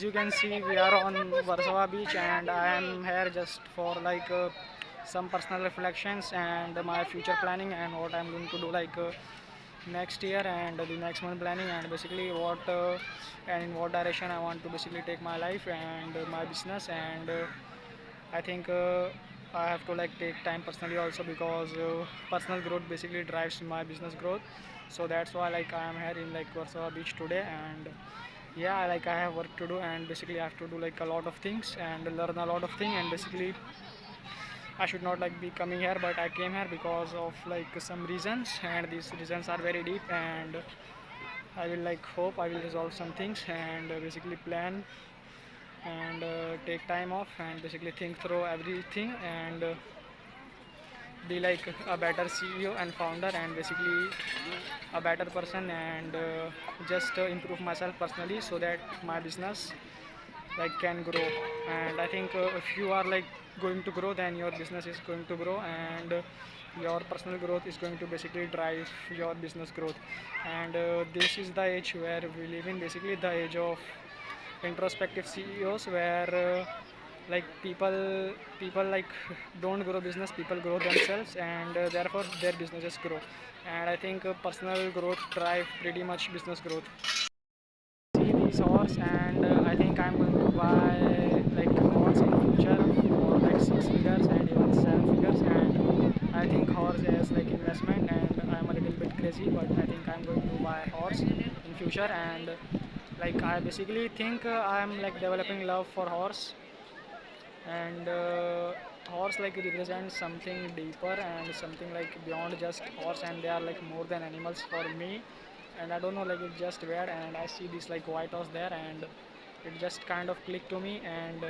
As you can see, we are on Warsaw Beach, and I am here just for some personal reflections and my future planning and what I'm going to do next year and the next month planning, and basically what and in what direction I want to basically take my life and my business. And I think I have to take time personally also, because personal growth basically drives my business growth. So that's why I am here in Warsaw Beach today. And yeah, I have work to do, and basically I have to do a lot of things and learn a lot of things. And basically I should not be coming here, but I came here because of some reasons, and these reasons are very deep. And I will hope I will resolve some things and basically plan and take time off and basically think through everything and be a better CEO and founder, and basically a better person, and just improve myself personally so that my business can grow. And I think if you are going to grow, then your business is going to grow, and your personal growth is going to basically drive your business growth. And this is the age where we live in, basically the age of introspective CEOs, where people don't grow business, people grow themselves, and therefore their businesses grow. And I think personal growth drive pretty much business growth. See these horse, and I think I'm going to buy horse in future for 6 figures and even 7 figures. And I think horse is investment, and I'm a little bit crazy, but I think I'm going to buy horse in future. And I basically think I'm developing love for horse, and horse represents something deeper and something beyond just horse, and they are more than animals for me. And I don't know it just where, and I see this white horse there, and it just kind of clicked to me. And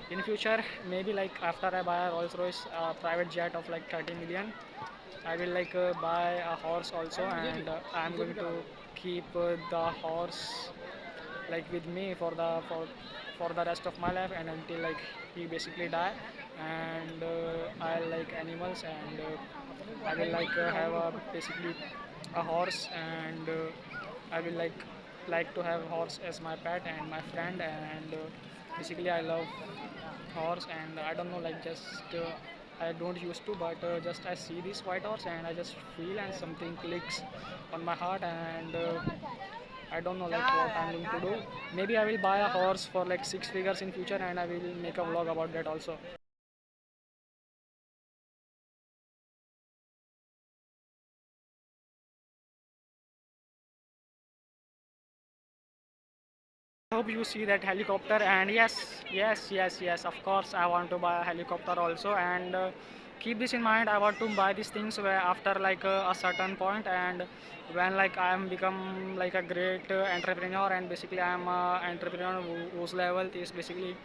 in future, maybe after I buy a Rolls Royce private jet of 30 million, I will buy a horse also, and I'm going to keep the horse with me for the rest of my life, and until he basically die. And I like animals, and I will have a basically a horse, and I will to have horse as my pet and my friend. And basically I love horse, and I don't know just I don't used to, but just I see this white horse and I just feel, and something clicks on my heart. And I don't know what I'm going to do. Maybe I will buy a horse for 6 figures in future, and I will make a vlog about that also. I hope you see that helicopter, and yes, of course I want to buy a helicopter also. And keep this in mind, I want to buy these things where after a certain point, and when I am become a great entrepreneur, and basically I am a entrepreneur whose level is basically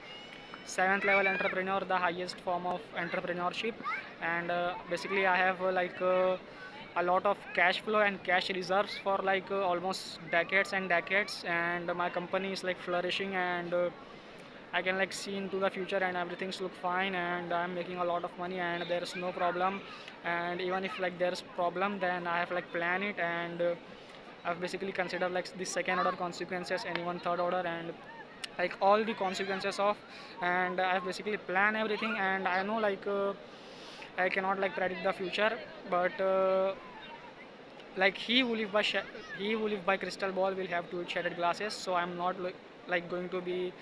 seventh level entrepreneur, the highest form of entrepreneurship. And basically I have a lot of cash flow and cash reserves for almost decades and decades, and my company is flourishing, and I can see into the future, and everything's look fine, and I'm making a lot of money, and there's no problem. And even if there's problem, then I have plan it, and I've basically considered the second order consequences and even third order, and all the consequences of. And I've basically planned everything, and I know I cannot predict the future, but he who live by he who live by crystal ball will have to shattered glasses. So I'm not going to be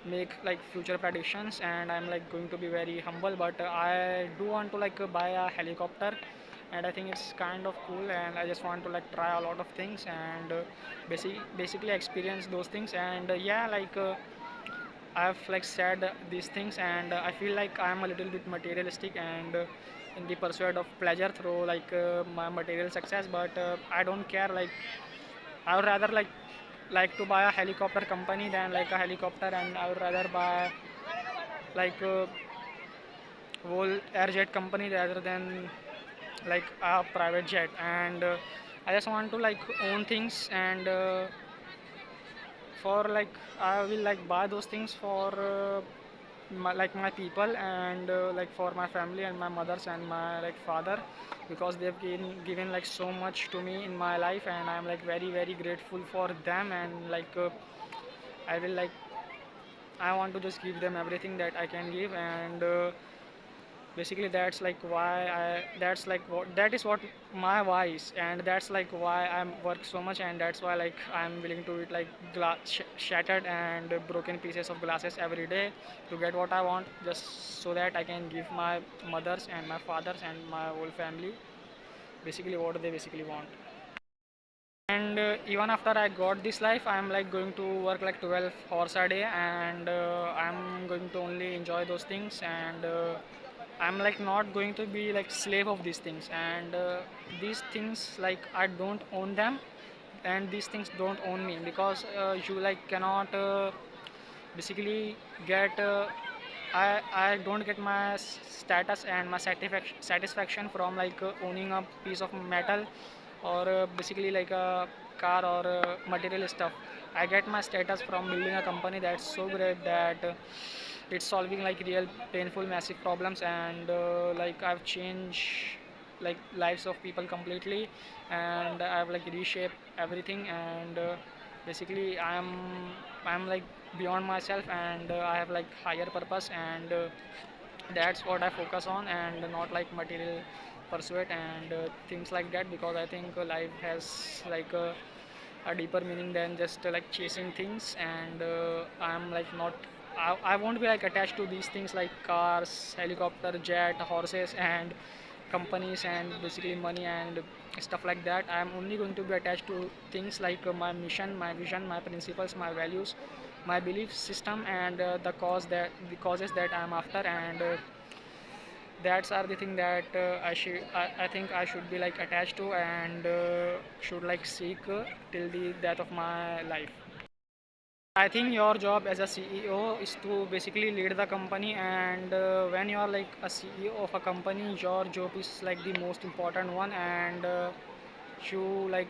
make future predictions, and I'm going to be very humble. But I do want to buy a helicopter, and I think it's kind of cool, and I just want to try a lot of things, and basically experience those things. And yeah, I've said these things, and I feel I'm a little bit materialistic, and in the pursuit of pleasure through my material success. But I don't care. I would rather to buy a helicopter company than a helicopter, and I would rather buy like a whole air jet company rather than a private jet. And I just want to own things, and for I will buy those things for my people, and for my family and my mothers and my father, because they've given so much to me in my life, and I'm very very grateful for them. And I will I want to just give them everything that I can give, and basically that's like why that's like what that is what my why is, and that's like why I'm work so much, and that's why like I'm willing to eat like shattered and broken pieces of glasses every day to get what I want, just so that I can give my mothers and my fathers and my whole family basically what they basically want. And even after I got this life, I'm like going to work like 12 hours a day, and I'm going to only enjoy those things, and I'm like not going to be like slave of these things, and these things like I don't own them, and these things don't own me, because you like cannot basically get I don't get my status and my satisfaction from like owning a piece of metal, or basically like a car or material stuff. I get my status from building a company that's so great that it's solving like real painful massive problems, and like I've changed like lives of people completely, and I've like reshaped everything, and basically I'm like beyond myself, and I have like higher purpose, and that's what I focus on, and not like material pursuit and things like that, because I think life has like a deeper meaning than just like chasing things, and I'm like not I won't be like attached to these things like cars, helicopter, jet, horses, and companies, and basically money and stuff like that. I'm only going to be attached to things like my mission, my vision, my principles, my values, my belief system, and the causes that I'm after, and that's are the thing that I think I should be like attached to, and should like seek till the death of my life. I think your job as a CEO is to basically lead the company, and when you are like a CEO of a company, your job is like the most important one, and you like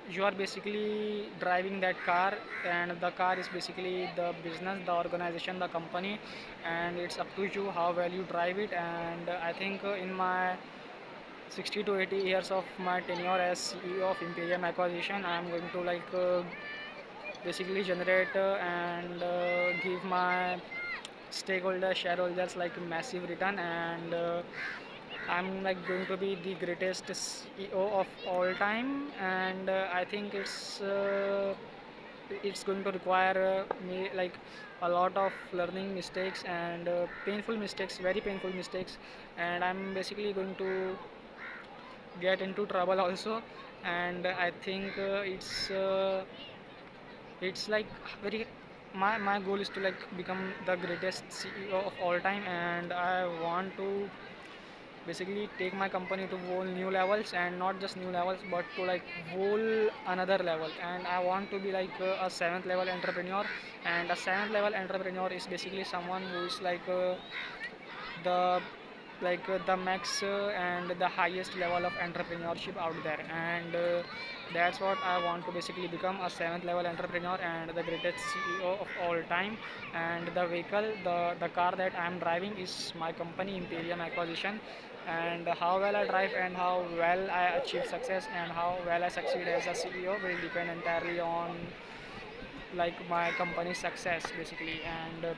you are basically driving that car, and the car is basically the business, the organization, the company, and it's up to you how well you drive it. And I think in my 60 to 80 years of my tenure as CEO of Imperium Acquisition, I am going to like basically generate and give my stakeholders, shareholders like massive return, and I'm like going to be the greatest CEO of all time, and I think it's going to require me like a lot of learning mistakes and painful mistakes, very painful mistakes, and I'm basically going to get into trouble also, and I think it's like very my goal is to like become the greatest CEO of all time, and I want to basically take my company to whole new levels, and not just new levels but to like whole another level, and I want to be like a seventh level entrepreneur, and a seventh level entrepreneur is basically someone who is like the the max and the highest level of entrepreneurship out there, and that's what I want to basically become, a seventh level entrepreneur and the greatest CEO of all time. And the vehicle, the car that I'm driving is my company Imperium Acquisition, and how well I drive and how well I achieve success and how well I succeed as a CEO will depend entirely on like my company's success basically, and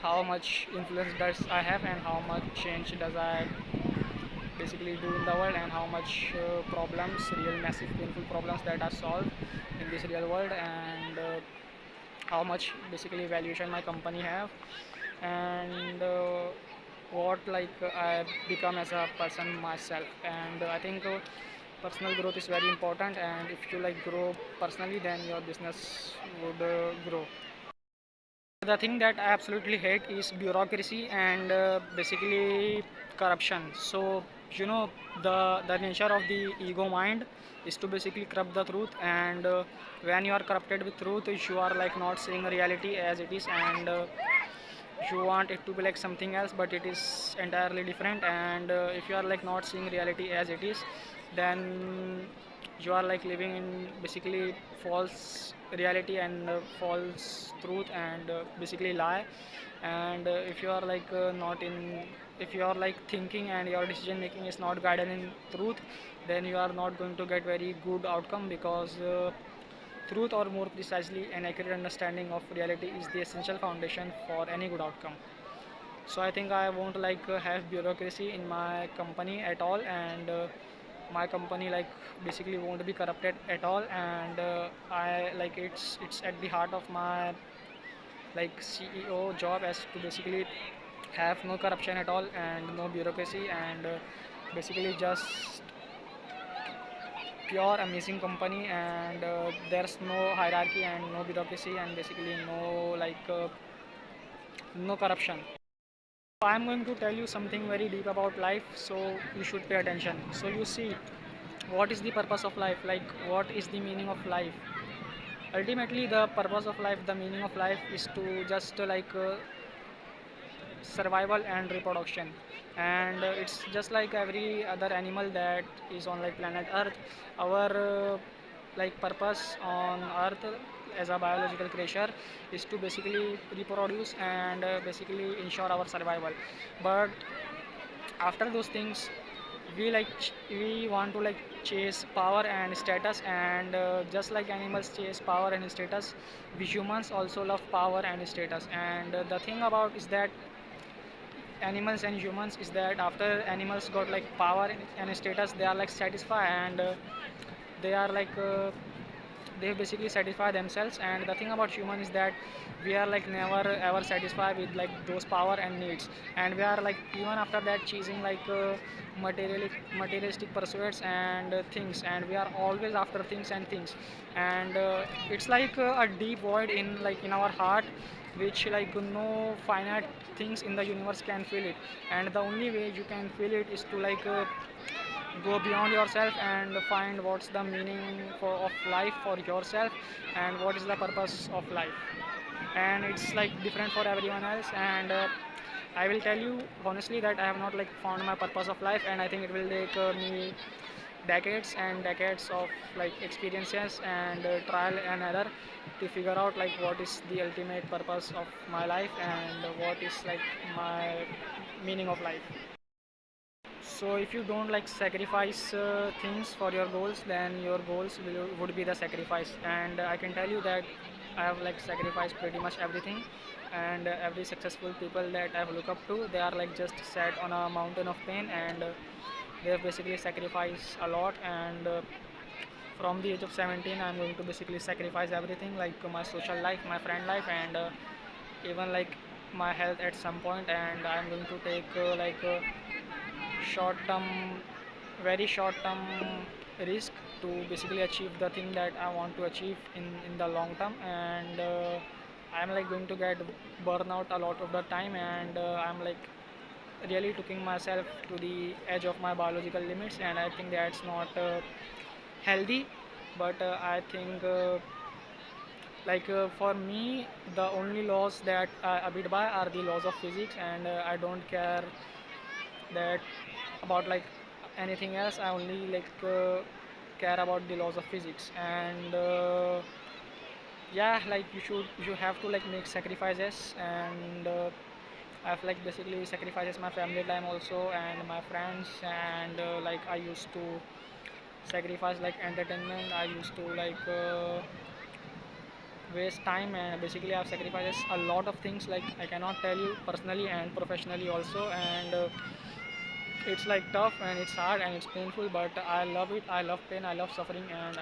how much influence does I have, and how much change does I basically do in the world, and how much problems, real massive painful problems that are solved in this real world, and how much basically valuation my company have, and what I become as a person myself. And I think personal growth is very important, and if you like grow personally, then your business would grow. The thing that I absolutely hate is bureaucracy and basically corruption. So the nature of the ego mind is to basically corrupt the truth, and when you are corrupted with truth, you are like not seeing reality as it is, and you want it to be like something else, but it is entirely different. And if you are like not seeing reality as it is, then you are like living in basically false reality and false truth, and basically lie. And if you are like not in if you are like thinking and your decision making is not guided in truth, then you are not going to get very good outcome, because Truth, or more precisely, an accurate understanding of reality, is the essential foundation for any good outcome. So I think I won't have bureaucracy in my company at all, and my company basically won't be corrupted at all, and I like it's at the heart of my CEO job as to basically have no corruption at all and no bureaucracy, and basically just pure amazing company, and there's no hierarchy and no bureaucracy and basically no corruption. I'm going to tell you something very deep about life, so you should pay attention. So you see, what is the purpose of life? Like, what is the meaning of life? Ultimately, the purpose of life, the meaning of life, is to just survival and reproduction. And it's just like every other animal that is on planet Earth. Our purpose on Earth as a biological creature is to basically reproduce and basically ensure our survival. But after those things, we want to chase power and status, and just like animals chase power and status, we humans also love power and status. And the thing about is that animals and humans is that after animals got power and status, they are satisfied, and they are they basically satisfy themselves. And the thing about human is that we are never ever satisfied with those power and needs, and we are even after that chasing materialistic pursuits and things, and we are always after things and things. And it's a deep void in our heart, which no finite things in the universe can fill it. And the only way you can fill it is to go beyond yourself and find what's the meaning of life for yourself, and what is the purpose of life. And it's different for everyone else, and I will tell you honestly that I have not found my purpose of life, and I think it will take me decades and decades of experiences and trial and error to figure out what is the ultimate purpose of my life, and what is my meaning of life. So if you don't sacrifice things for your goals, then your goals would be the sacrifice. And I can tell you that I have sacrificed pretty much everything, and every successful people that I've looked up to, they are just sat on a mountain of pain, and they have basically sacrificed a lot. And from the age of 17, I'm going to basically sacrifice everything, my social life, my friend life, and even my health at some point. And I'm going to take short term, very short term risk to basically achieve the thing that I want to achieve in the long term. And I'm going to get burnout a lot of the time, and I'm really taking myself to the edge of my biological limits, and I think that's not healthy. But I think for me, the only laws that I abide by are the laws of physics, and I don't care that about anything else. I only care about the laws of physics. And yeah, you have to make sacrifices, and I've basically sacrifices my family time also and my friends. And I used to sacrifice entertainment. I used to waste time, and basically I've sacrificed a lot of things I cannot tell you, personally and professionally also. And it's tough, and it's hard, and it's painful, but I love it. I love pain, I love suffering, and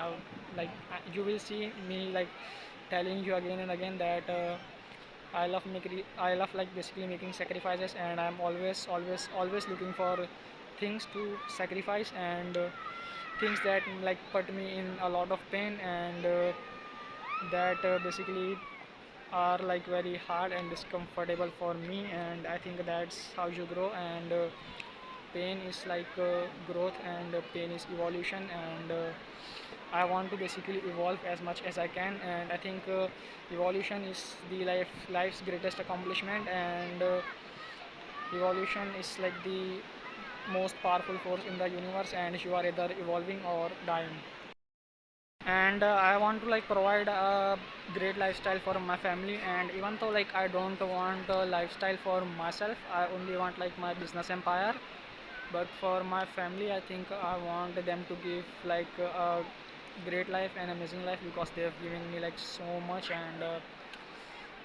you will see me telling you again and again that I love basically making sacrifices, and I'm always looking for things to sacrifice, and things that put me in a lot of pain, and that basically are very hard and discomfortable for me. And I think that's how you grow. And pain is growth, and pain is evolution. And I want to basically evolve as much as I can, and I think evolution is the life's greatest accomplishment. And evolution is the most powerful force in the universe, and you are either evolving or dying. And I want to provide a great lifestyle for my family. And even though I don't want a lifestyle for myself, I only want my business empire. But for my family, I think I want them to give a great life and amazing life because they have given me like so much, and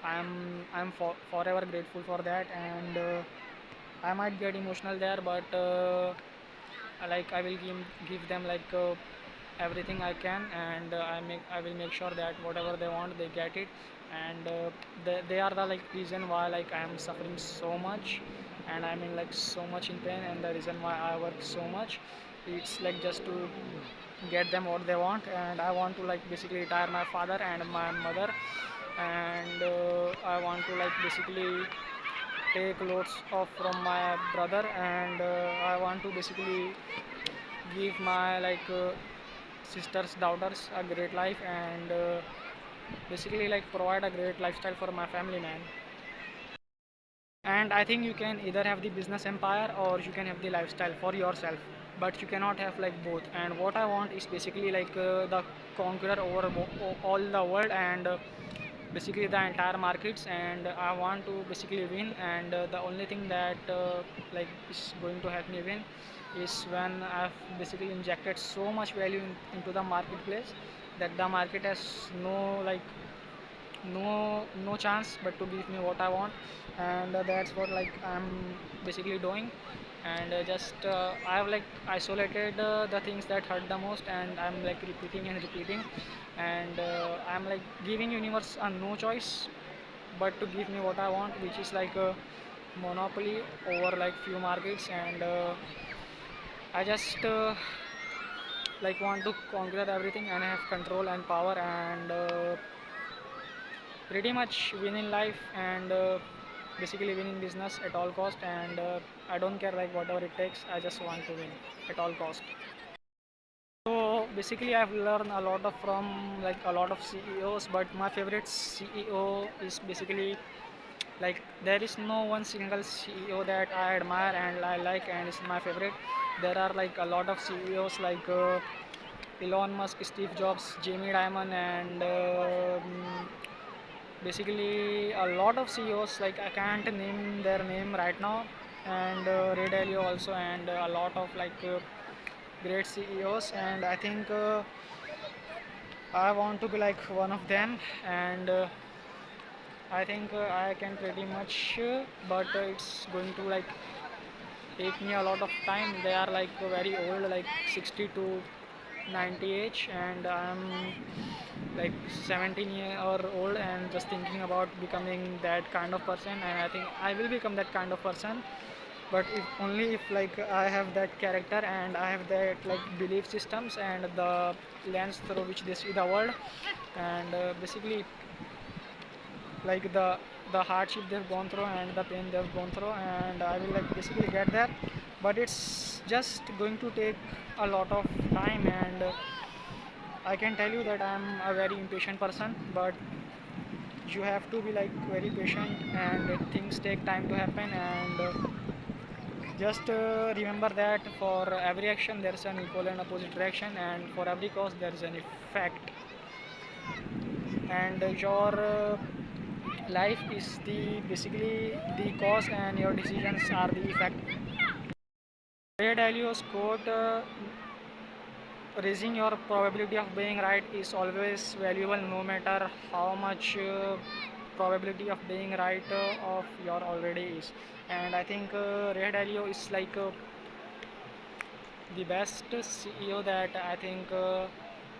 I'm forever grateful for that. And I might get emotional there, but like I will give them like everything I can, and I will make sure that whatever they want they get it. And they are the like reason why like I am suffering so much, and I'm in like so much in pain, and the reason why I work so much, it's like just to get them what they want. And I want to like basically retire my father and my mother, and I want to like basically take loads off from my brother, and I want to basically give my like sisters daughters a great life, and basically like provide a great lifestyle for my family, man. And I think you can either have the business empire or you can have the lifestyle for yourself, but you cannot have like both. And what I want is basically like the conqueror over all the world, and basically the entire markets, and I want to basically win. And the only thing that like is going to help me win is when I've basically injected so much value into the marketplace that the market has no chance but to give me what I want. And that's what like I'm basically doing. And just I have like isolated the things that hurt the most, and I'm like repeating and repeating, and I'm like giving universe a no choice but to give me what I want, which is like a monopoly over like few markets. And I just like want to conquer everything and have control and power, and pretty much win in life, and basically win in business at all cost. And I don't care like whatever it takes, I just want to win at all cost. So basically I've learned a lot of from like a lot of CEOs, but my favorite CEO is basically like there is no one single CEO that I admire and I like and is my favorite. There are like a lot of CEOs like Elon Musk, Steve Jobs, Jamie Dimon, and basically a lot of CEOs like I can't name their name right now, and Ray Dalio also, and a lot of like great CEOs. And I think I want to be like one of them. And I think I can pretty much, but it's going to like take me a lot of time. They are like very old, like 60 to 90 age, and I'm like 17 year or old and just thinking about becoming that kind of person. And I think I will become that kind of person, but if only if like I have that character and I have that like belief systems and the lens through which they see the world, and basically like the hardship they've gone through and the pain they've gone through, and I will like basically get there. But it's just going to take a lot of time, and I can tell you that I'm a very impatient person, but you have to be like very patient, and things take time to happen. And just remember that for every action there is an equal and opposite reaction, and for every cause there is an effect. And your life is the basically the cause, and your decisions are the effect. Ray Dalio's quote, raising your probability of being right is always valuable no matter how much probability of being right of your already is. And I think Ray Dalio is like the best CEO that I think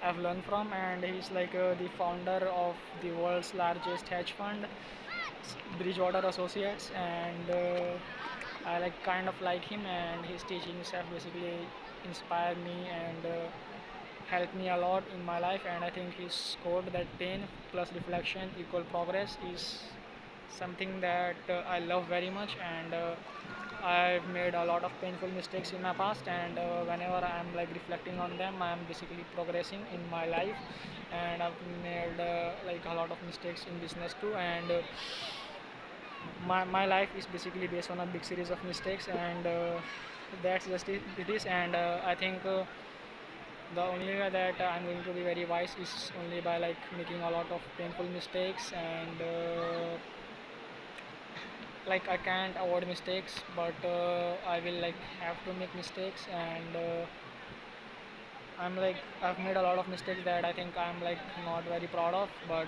I've learned from, and he's like the founder of the world's largest hedge fund, Bridgewater Associates. And I like kind of like him, and his teachings have basically inspired me and helped me a lot in my life. And I think his quote that pain plus reflection equal progress is something that I love very much. And I've made a lot of painful mistakes in my past, and whenever I'm like reflecting on them, I'm basically progressing in my life. And I've made like a lot of mistakes in business too, and my life is basically based on a big series of mistakes. And that's just it is. And I think the only way that I'm going to be very wise is only by like making a lot of painful mistakes. And like I can't avoid mistakes, but I will like have to make mistakes. And I've made a lot of mistakes that I think I'm like not very proud of, but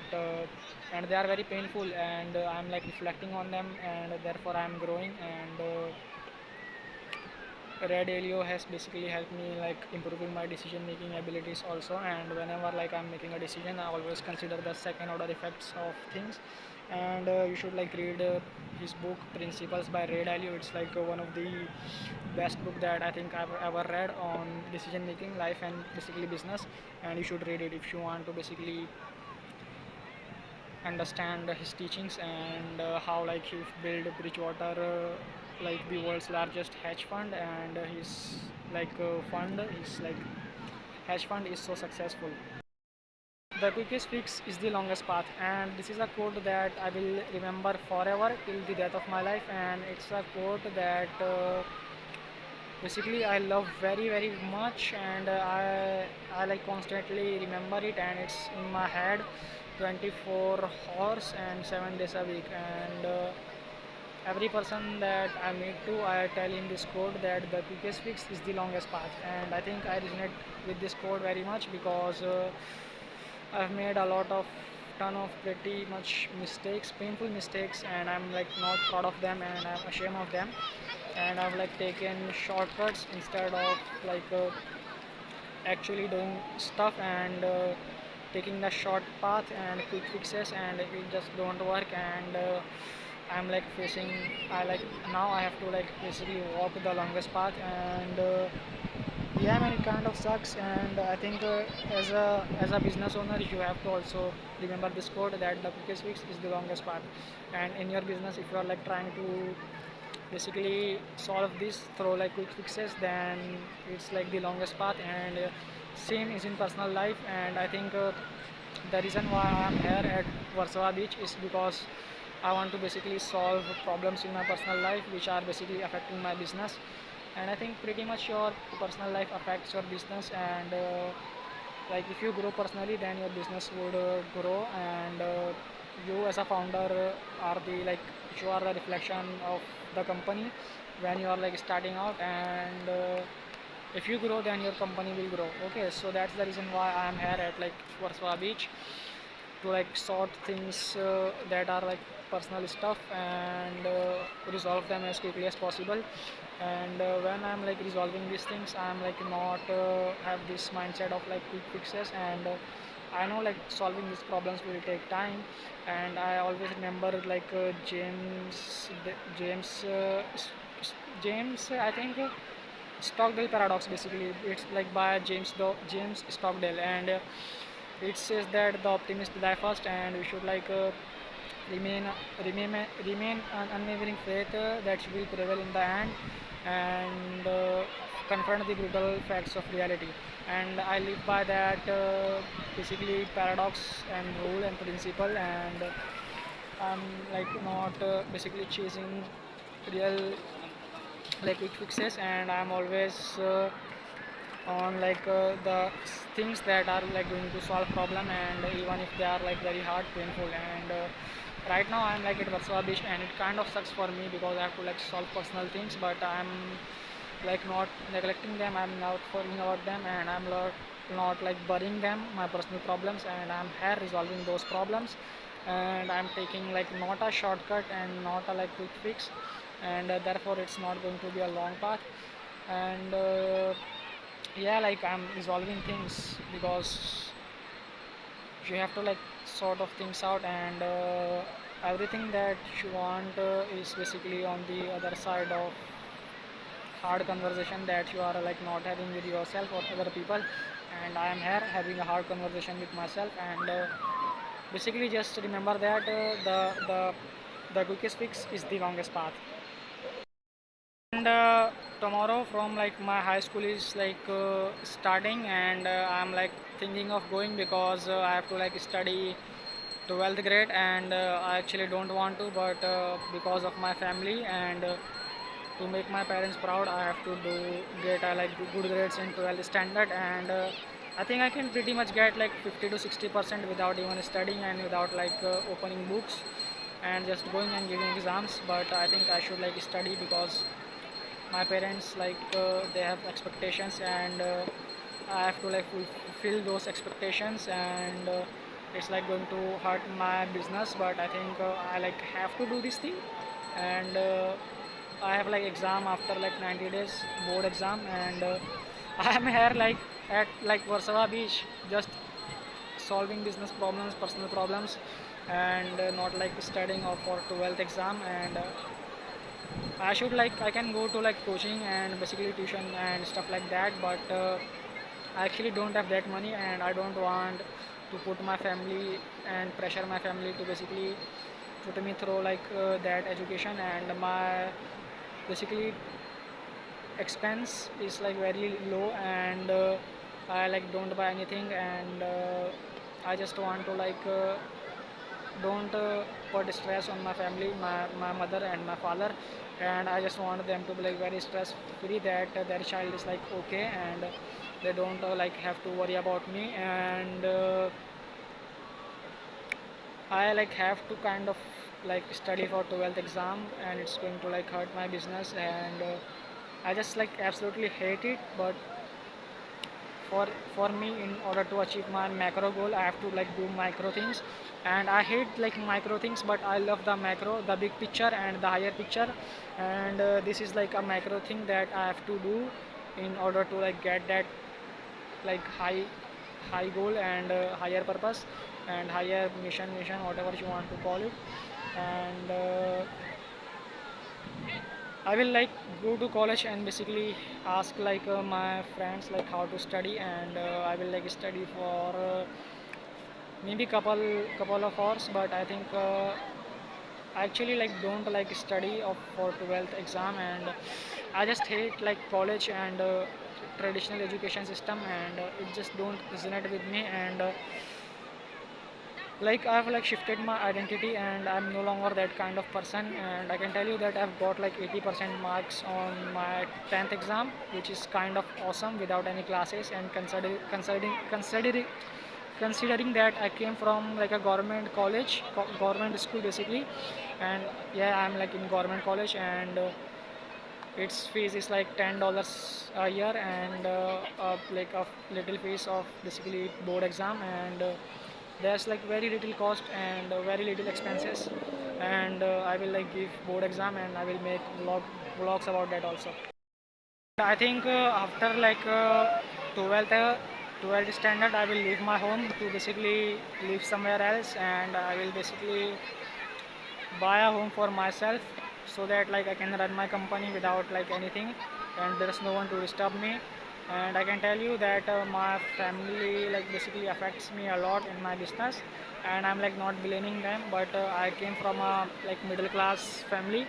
and they are very painful, and I'm like reflecting on them, and therefore I'm growing. And Red Helio has basically helped me like improving my decision making abilities also. And whenever like I'm making a decision, I always consider the second order effects of things. And you should like read his book Principles by Red Helio. It's like one of the best book that I think I've ever read on decision making, life, and basically business. And you should read it if you want to basically understand his teachings, and how like he built Bridgewater, like the world's largest hedge fund, and his his like hedge fund is so successful. The quickest fix is the longest path, and this is a quote that I will remember forever till the death of my life. And it's a quote that basically I love very very much, and I like constantly remember it, and it's in my head 24 hours and 7 days a week. And every person that I meet to, I tell him this quote that the quickest fix is the longest path. And I think I resonate with this quote very much because I've made a lot of ton of pretty much mistakes, painful mistakes, and I'm like not proud of them, and I'm ashamed of them. And I've like taken shortcuts instead of like actually doing stuff, and taking the short path and quick fixes, and it just don't work. And I'm like facing, I like now I have to like basically walk the longest path. And yeah, man, it kind of sucks. And I think as a business owner, you have to also remember this quote that the quickest fix is the longest path. And in your business, if you are like trying to basically solve this through like quick fixes, then it's like the longest path. And same is in personal life. And I think the reason why I'm here at Warsaw Beach is because I want to basically solve problems in my personal life which are basically affecting my business. And I think pretty much your personal life affects your business. And like if you grow personally, then your business would grow. And you as a founder are the like you are the reflection of the company when you are like starting out. And if you grow, then your company will grow. Okay, so that's the reason why I am here at like Warsaw Beach, to like sort things that are like personal stuff, and resolve them as quickly as possible. And when I'm like resolving these things, I'm like not have this mindset of like quick fixes. And I know like solving these problems will take time. And I always remember like James, I think Stockdale paradox. Basically, it's like by James Stockdale. And it says that the optimist die first, and we should like remain remain an unwavering faith that will prevail in the end. And confront the brutal facts of reality. And I live by that basically paradox and rule and principle. And I'm like not basically chasing real like quick fixes. And I'm always on like the things that are like going to solve problem, and even if they are like very hard, painful. And right now I'm like at Warsaw Beach, and it kind of sucks for me because I have to like solve personal things, but I'm like not neglecting them, I'm not forgetting about them, and I'm not like burying them, my personal problems. And I'm here resolving those problems. And I'm taking like not a shortcut and not a like quick fix. And therefore it's not going to be a long path. And yeah, like I'm resolving things because you have to like sort of things out. And everything that you want is basically on the other side of hard conversation that you are like not having with yourself or other people. And I am here having a hard conversation with myself. And basically just remember that the quickest fix is the longest path. And tomorrow from like my high school is like starting. And I'm like thinking of going because I have to like study 12th grade. And I actually don't want to, but because of my family, and to make my parents proud, I have to do get like good grades in 12th standard. And I think I can pretty much get like 50 to 60% without even studying and without like opening books and just going and giving exams. But I think I should like study because my parents like they have expectations. And I have to like fulfill those expectations, and it's like going to hurt my business. But I think I like have to do this thing, and I have like exam after like 90 days, board exam, and I am here like at like Warsaw Beach, just solving business problems, personal problems, and not like studying or for 12th exam. And I should like I can go to like coaching and basically tuition and stuff like that, but I actually don't have that money, and I don't want to put my family and pressure my family to basically put me through like that education. And my basically expense is like very low, and I like don't buy anything, and I just want to like don't put stress on my family, my mother and my father, and I just want them to be like very stress free, that their child is like okay, and they don't like have to worry about me. And I like have to kind of like study for 12th exam, and it's going to like hurt my business, and I just like absolutely hate it. But for for me, in order to achieve my macro goal, I have to like do micro things, and I hate like micro things, but I love the macro, the big picture and the higher picture. And this is like a macro thing that I have to do in order to like get that like high goal, and higher purpose and higher mission, whatever you want to call it. And I will like go to college and basically ask like my friends like how to study, and I will like study for maybe couple of hours. But I think I actually like don't like study of for 12th exam, and I just hate like college and traditional education system, and it just don't resonate with me. And like I've like shifted my identity, and I'm no longer that kind of person. And I can tell you that I've got like 80% marks on my 10th exam, which is kind of awesome without any classes. And considering that I came from like a government college, government school basically. And yeah, I'm like in government college, and its fees is like $10 a year, and like a little fees of basically board exam. And there's like very little cost and very little expenses. And I will like give board exam, and I will make vlogs about that also. I think after like 12th 12th standard, I will leave my home to basically live somewhere else, and I will basically buy a home for myself, so that like I can run my company without like anything, and there is no one to disturb me. And I can tell you that my family like basically affects me a lot in my business, and I'm like not blaming them. But I came from a like middle class family,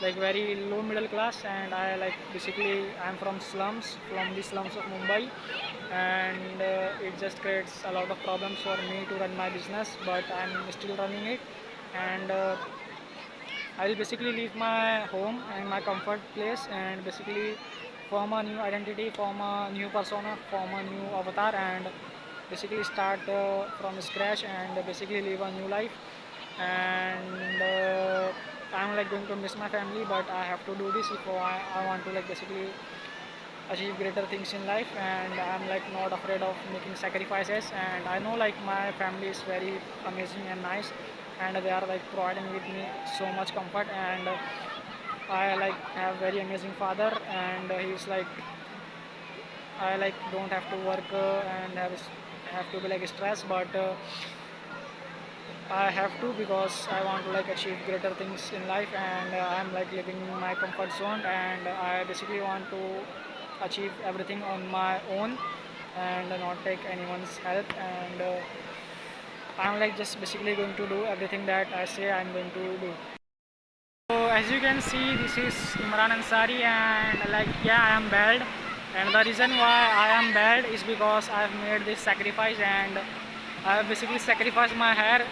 like very low middle class, and I like basically I'm from slums, from the slums of Mumbai. And it just creates a lot of problems for me to run my business, but I'm still running it. And I will basically leave my home and my comfort place, and basically form a new identity, form a new persona, form a new avatar, and basically start from scratch, and basically live a new life. And I'm like going to miss my family, but I have to do this if I want to like basically achieve greater things in life. And I'm like not afraid of making sacrifices, and I know like my family is very amazing and nice, and they are like providing with me so much comfort. And I like have very amazing father, and he's like I like don't have to work and have to be like stressed. But I have to, because I want to like achieve greater things in life, and I'm like living in my comfort zone, and I basically want to achieve everything on my own, and not take anyone's help. And I'm like just basically going to do everything that I say I'm going to do. So as you can see, this is Imran Ansari, and like yeah, I am bald, and the reason why I am bald is because I have made this sacrifice, and I have basically sacrificed my hair,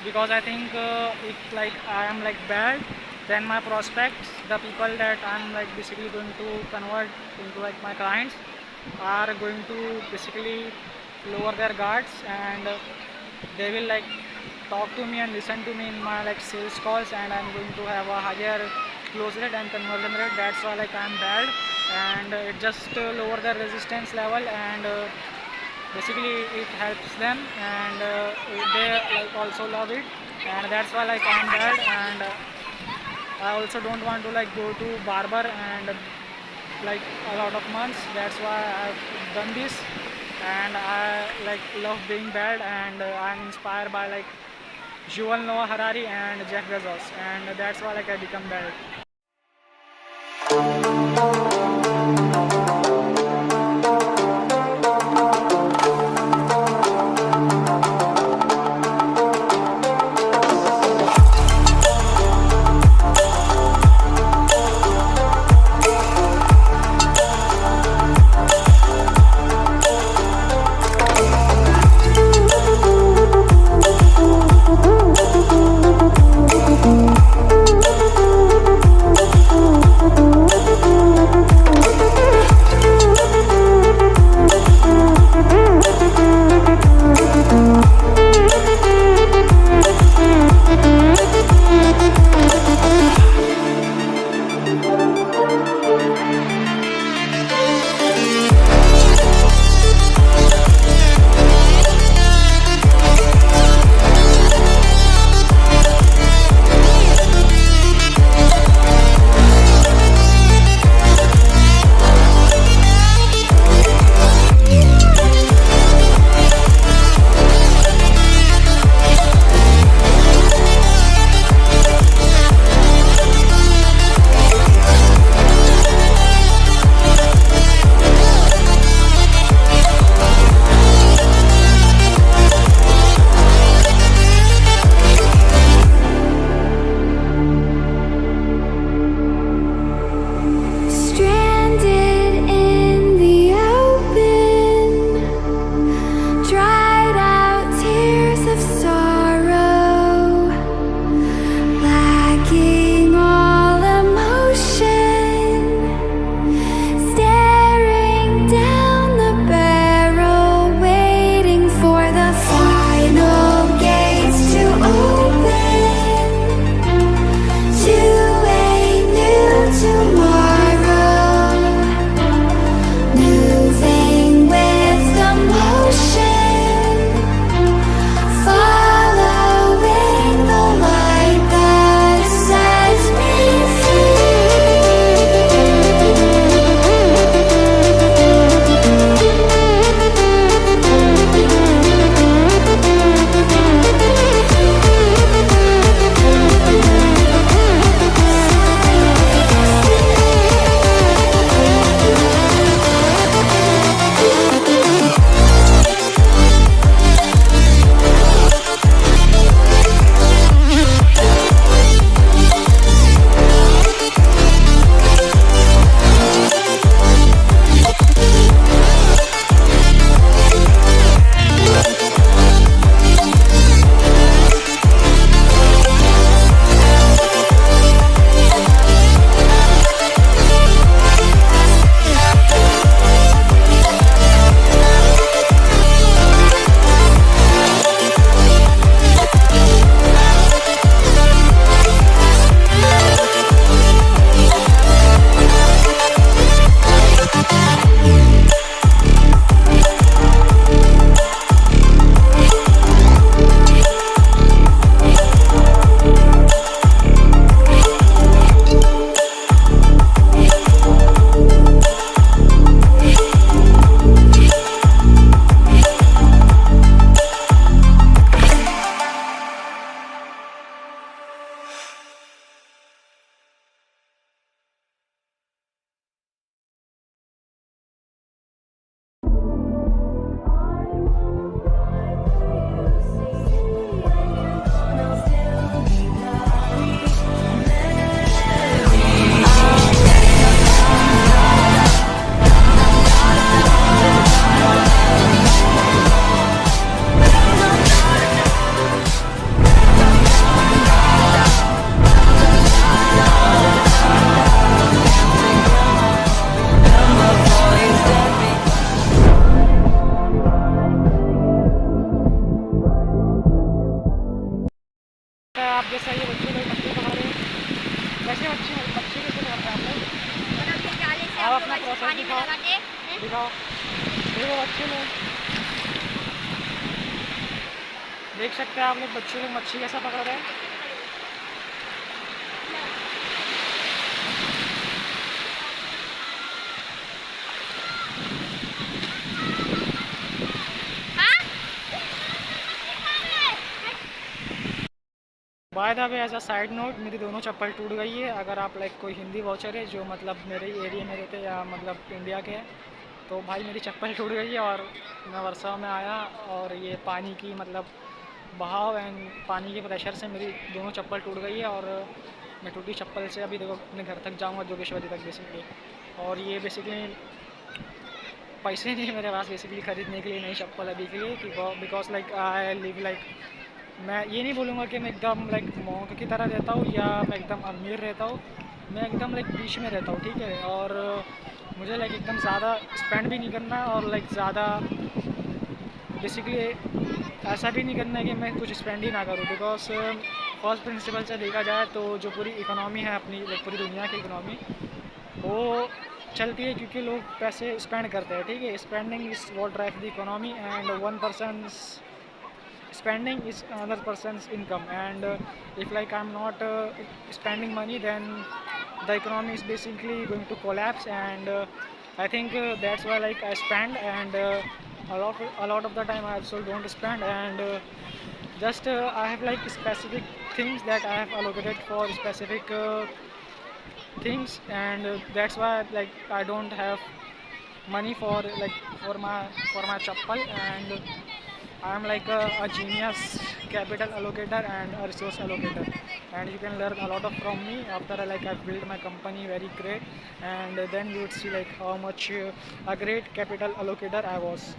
because I think if like I am like bald, then my prospects, the people that I'm like basically going to convert into like my clients, are going to basically lower their guards, and they will like talk to me and listen to me in my like sales calls, and I'm going to have a higher close rate and conversion rate. That's why like I'm bad, and it just lower the resistance level, and basically it helps them, and they like also love it, and that's why like I'm bad, and I also don't want to like go to barber and like a lot of months. That's why I've done this, and I like love being bad, and I'm inspired by like Yuval Noah Harari and Jeff Bezos, and that's why like I become bad. आप जैसा ये बच्चे लोग मछली पकड़ रहे हैं, कैसे बच्चे कैसे करते हैं आप लोग? मतलब ये जाले से आप हम अपना लोग ऐसे प्रोसेस पानी में दिखाओ, लगाते हैं। दिखाओ। देखो बच्चे लोग, देख सकते हैं आप लोग बच्चे लोग मच्छी कैसा पकड़ रहे हैं। हाँ? By the way as a side note, मेरी दोनों चप्पल टूट गई है। अगर आप लाइक कोई हिंदी वाचर है जो मतलब मेरे एरिया में रहते या मतलब इंडिया के हैं, तो भाई मेरी चप्पल टूट गई है। और मैं वर्षा में आया और ये पानी की मतलब बहाव एंड पानी के प्रेशर से मेरी दोनों चप्पल टूट गई है। और मैं टूटी चप्पल से अभी देखो अपने घर तक जाऊंगा, जोगेश्वरी तक बेसिकली। और ये बेसिकली पैसे नहीं है मेरे पास बेसिकली ख़रीदने के लिए नई चप्पल अभी के लिए, because like I live like, मैं ये नहीं बोलूँगा कि मैं एकदम लाइक मॉन्क की तरह रहता हूँ या मैं एकदम अमीर रहता हूँ। मैं एकदम लाइक बीच में रहता हूँ, ठीक है। और मुझे लाइक एकदम ज़्यादा स्पेंड भी नहीं करना और लाइक ज़्यादा बेसिकली ऐसा भी नहीं करना है कि मैं कुछ स्पेंड ही ना करूँ। बिकॉज फर्स्ट प्रिंसिपल से देखा जाए तो जो पूरी इकोनॉमी है अपनी, लाइक पूरी दुनिया की इकोनॉमी, वो चलती है क्योंकि लोग पैसे स्पेंड करते हैं, ठीक है। Spending is what drive the economy and one person spending is another person's income. And if like I'm not spending money, then the economy is basically going to collapse. And I think that's why like I spend. And a lot of the time I also don't spend. And just I have like specific things that I have allocated for specific things. And that's why like I don't have money for like for my chappal. And I'm like a genius capital allocator and a resource allocator. And you can learn a lot of from me after like I've built my company very great. And then you would see like how much a great capital allocator I was.